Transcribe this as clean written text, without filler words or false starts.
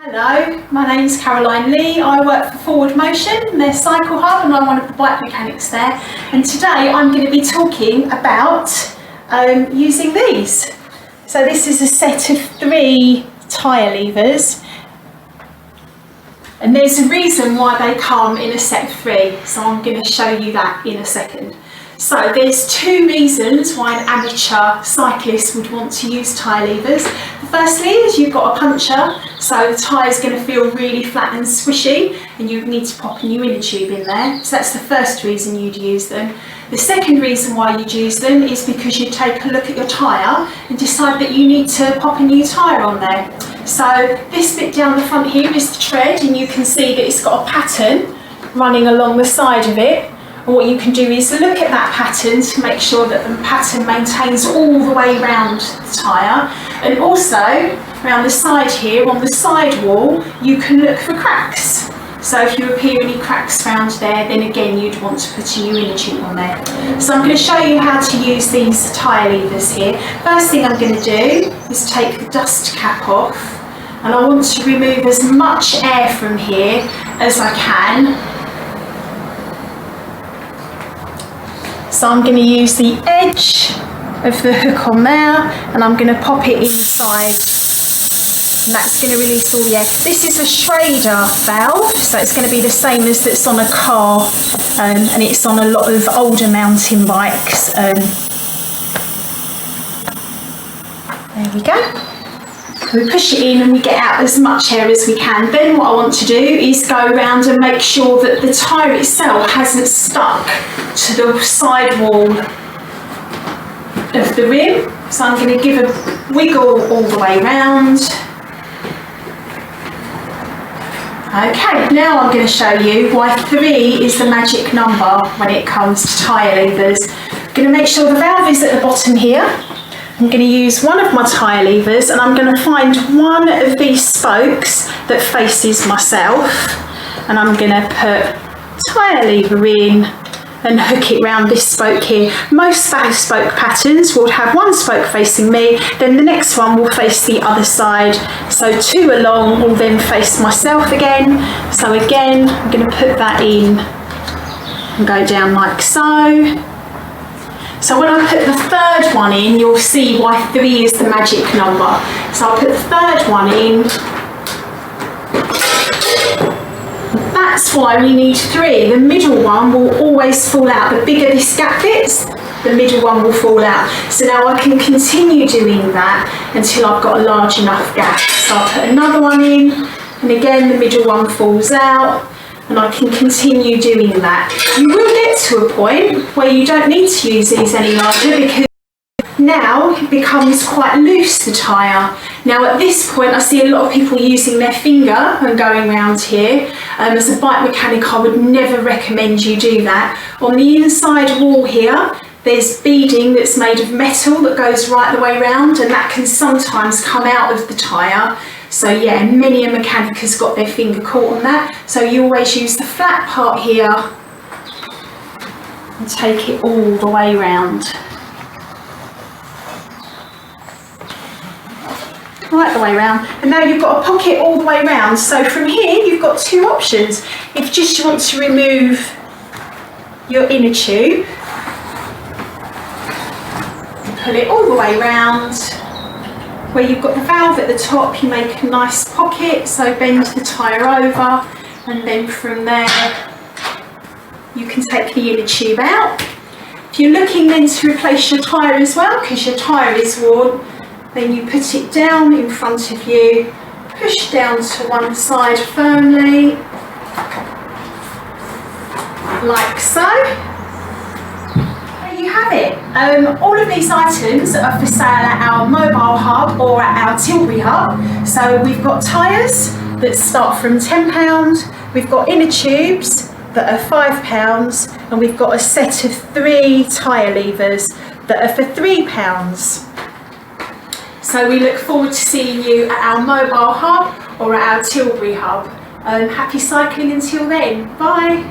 Hello, my name is Caroline Lee. I work for ForwardMotion, their cycle hub, and I'm one of the bike mechanics there. And today I'm going to be talking about using these. So this is a set of 3 tyre levers, and there's a reason why they come in a set of 3. So I'm going to show you that in a second. So there's 2 reasons why an amateur cyclist would want to use tyre levers. Firstly is you've got a puncture, so the tyre is going to feel really flat and squishy, and you need to pop a new inner tube in there. So that's the first reason you'd use them. The second reason why you'd use them is because you take a look at your tyre and decide that you need to pop a new tyre on there. So this bit down the front here is the tread, and you can see that it's got a pattern running along the side of it. And what you can do is look at that pattern to make sure that the pattern maintains all the way around the tyre. And also, around the side here, on the side wall, you can look for cracks. So if you appear any cracks around there, then again you'd want to put a new inner tube on there. So I'm going to show you how to use these tyre levers here. First thing I'm going to do is take the dust cap off, and I want to remove as much air from here as I can. So I'm going to use the edge of the hook on there, and I'm going to pop it inside, and that's going to release all the air. This is a Schrader valve, so it's going to be the same as that's on a car, and it's on a lot of older mountain bikes. There we go. We push it in and we get out as much air as we can. Then what I want to do is go around and make sure that the tyre itself hasn't stuck to the side wall of the rim. So I'm going to give a wiggle all the way round. Okay, now I'm going to show you why 3 is the magic number when it comes to tyre levers. I'm going to make sure the valve is at the bottom here. I'm going to use one of my tyre levers, and I'm going to find one of these spokes that faces myself, and I'm going to put tyre lever in and hook it round this spoke here. Most valve spoke patterns will have one spoke facing me, then the next one will face the other side. So 2 along will then face myself again. So again, I'm going to put that in and go down like so. So when I put the 3rd one in, you'll see why 3 is the magic number. So I'll put the 3rd one in. That's why we need 3. The middle one will always fall out. The bigger this gap gets, the middle one will fall out. So now I can continue doing that until I've got a large enough gap. So I'll put another one in, and again the middle one falls out. And I can continue doing that. You will get to a point where you don't need to use these any larger, because now it becomes quite loose, the tyre. Now at this point I see a lot of people using their finger and going around here. As a bike mechanic I would never recommend you do that. On the inside wall here there's beading that's made of metal that goes right the way around, and that can sometimes come out of the tyre. So yeah, many a mechanic has got their finger caught on that. So you always use the flat part here and take it all the way round. Right the way round. And now you've got a pocket all the way round. So from here you've got 2 options. If just you want to remove your inner tube, pull it all the way round. Where you've got the valve at the top, you make a nice pocket, so bend the tyre over, and then from there you can take the inner tube out. If you're looking then to replace your tyre as well, because your tyre is worn, then you put it down in front of you, push down to one side firmly, like so. You have it. All of these items are for sale at our mobile hub or at our Tilbury hub. So we've got tyres that start from £10, we've got inner tubes that are £5, and we've got a set of 3 tyre levers that are for £3. So we look forward to seeing you at our mobile hub or at our Tilbury hub. Happy cycling until then. Bye.